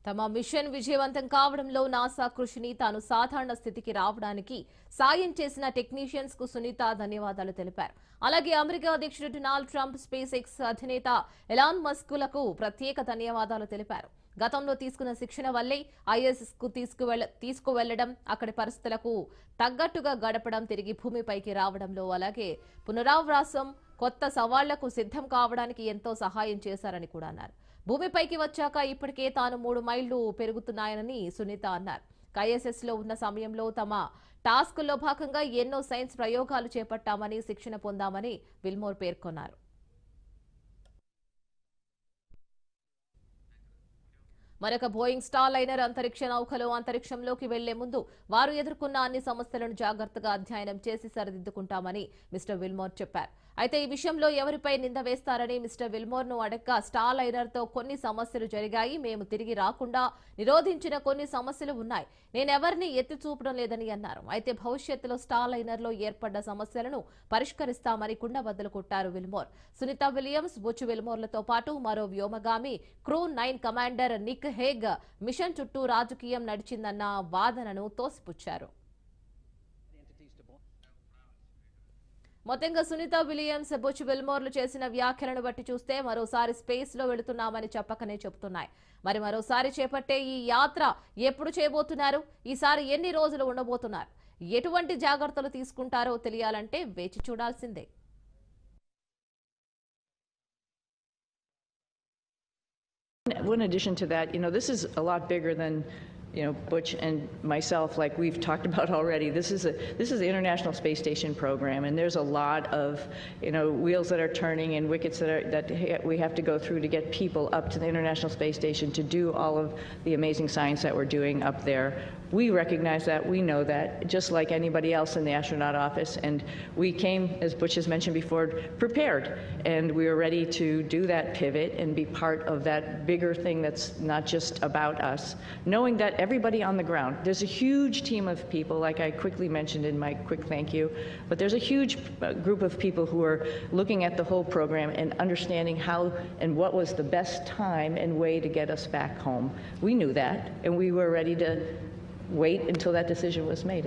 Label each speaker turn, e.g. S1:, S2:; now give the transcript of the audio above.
S1: తమ మిషన్ విజయవంతం కావడంలో నాసా కృషిని తాను సాధారణ స్థితికి రావడానికి సాయం చేసిన టెక్నీషియన్స్ కు సునీత ధన్యవాదాలు తెలిపారు. అలాగే అమెరికా అధ్యక్షుడు డొనాల్డ్ ట్రంప్, స్పేస్ ఎక్స్ అధినేత ఎలాన్ మస్క్ లకు ప్రత్యేక ధన్యవాదాలు తెలిపారు. గతంలో తీసుకున్న శిక్షణ వల్లే ఐఎస్ఎస్ కు తీసుకువెళ్లడం, అక్కడి పరిస్థితులకు తగ్గట్టుగా గడపడం, తిరిగి భూమిపైకి రావడంలో, అలాగే పునరావాసం, కొత్త సవాళ్లకు సిద్ధం కావడానికి ఎంతో సహాయం చేశారని కూడా అన్నారు. భూమిపైకి వచ్చాక ఇప్పటికే తాను 3 మైళ్లు పెరుగుతున్నాయని సునీత అన్నారు. ఐఎస్ఎస్ లో ఉన్న సమయంలో తమ టాస్క్లో భాగంగా ఎన్నో సైన్స్ ప్రయోగాలు చేపట్టామని, శిక్షణ పొందామని విల్మోర్ పేర్కొన్నారు. మరొక బోయింగ్ స్టార్ లైనర్ అంతరిక్ష నౌకలో అంతరిక్షంలోకి వెళ్లే ముందు వారు ఎదుర్కొన్న అన్ని సమస్యలను జాగ్రత్తగా అధ్యయనం చేసి సరిదిద్దుకుంటామని మిస్టర్ విల్మోర్ చెప్పారు. అయితే ఈ విషయంలో ఎవరిపై నింద వేస్తారని మిస్టర్ విల్మోర్ ను అడగ్గా, స్టార్ లైనర్ తో కొన్ని సమస్యలు జరిగాయి, మేము తిరిగి రాకుండా నిరోధించిన కొన్ని సమస్యలు ఉన్నాయి, నేనెవరిని ఎత్తి చూపడం లేదని అన్నారు. అయితే భవిష్యత్తులో స్టార్ లైనర్ లో ఏర్పడ్డ సమస్యలను పరిష్కరిస్తామని కుండబద్దలు కొట్టారు విల్మోర్. సునీత విలియమ్స్, బుచ్ విల్మోర్లతో పాటు మరో వ్యోమగామి crew 9 commander Nick Hague mission చుట్టూ రాజకీయం నడిచిందన్న వాదనను తోసిపుచ్చారు. మొత్తంగా సునీత విలియమ్స్, బుచ్ విల్మోర్లు చేసిన వ్యాఖ్యలను బట్టి చూస్తే మరోసారి స్పేస్ లో వెళుతున్నామని చెప్పకనే చెబుతున్నాయి. మరోసారి చేపట్టే ఈ యాత్ర ఎప్పుడు చేయబోతున్నారు, ఈసారి ఎన్ని రోజులు ఉండబోతున్నారు, ఎటువంటి జాగ్రత్తలు తీసుకుంటారో తెలియాలంటే వేచి చూడాల్సిందే.
S2: In addition to that, this is a lot bigger than Butch and myself, like we've talked about already. This is the International Space Station program, and there's a lot of wheels that are turning and wickets that we have to go through to get people up to the International Space Station to do all of the amazing science that we're doing up there. We recognize that, we know that, just like anybody else in the astronaut office, and we came, as Butch has mentioned before, prepared, and we are ready to do that pivot and be part of that bigger thing that's not just about us, knowing that everybody on the ground, there's a huge team of people, like I quickly mentioned in my quick thank you, but there's a huge group of people who are looking at the whole program and understanding how and what was the best time and way to get us back home. We knew that, and we were ready to wait until that decision was made.